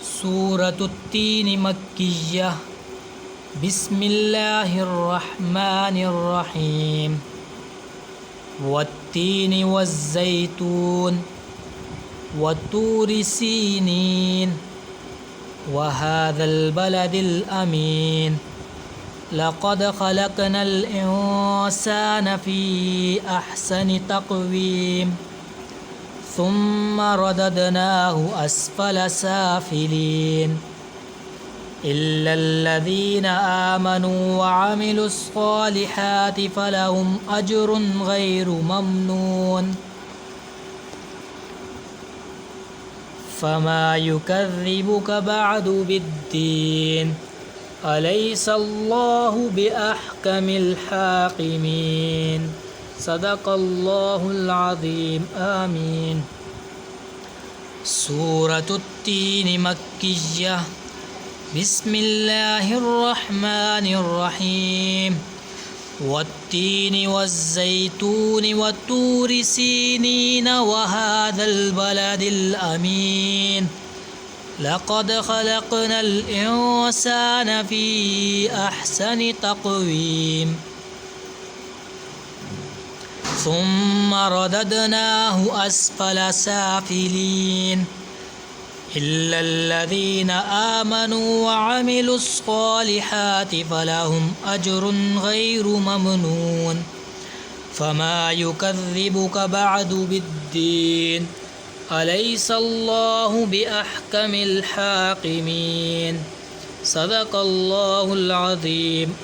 سورة التين مكية. بسم الله الرحمن الرحيم. والتين والزيتون والطور سينين وهذا البلد الأمين لقد خلقنا الإنسان في أحسن تقويم ثم رددناه أسفل سافلين إلا الذين آمنوا وعملوا الصالحات فلهم أجر غير ممنون. فما يكذبك بعد بالدين أليس الله بأحكم الحاكمين. صدق الله العظيم. آمين. سورة التين مكية. بسم الله الرحمن الرحيم. والتين والزيتون والطور سينين وهذا البلد الأمين لقد خلقنا الإنسان في أحسن تقويم ثم رددناه أسفل سافلين إلا الذين آمنوا وعملوا الصالحات فلهم أجر غير ممنون. فما يكذبك بعد بالدين أليس الله بأحكم الحاكمين. صدق الله العظيم.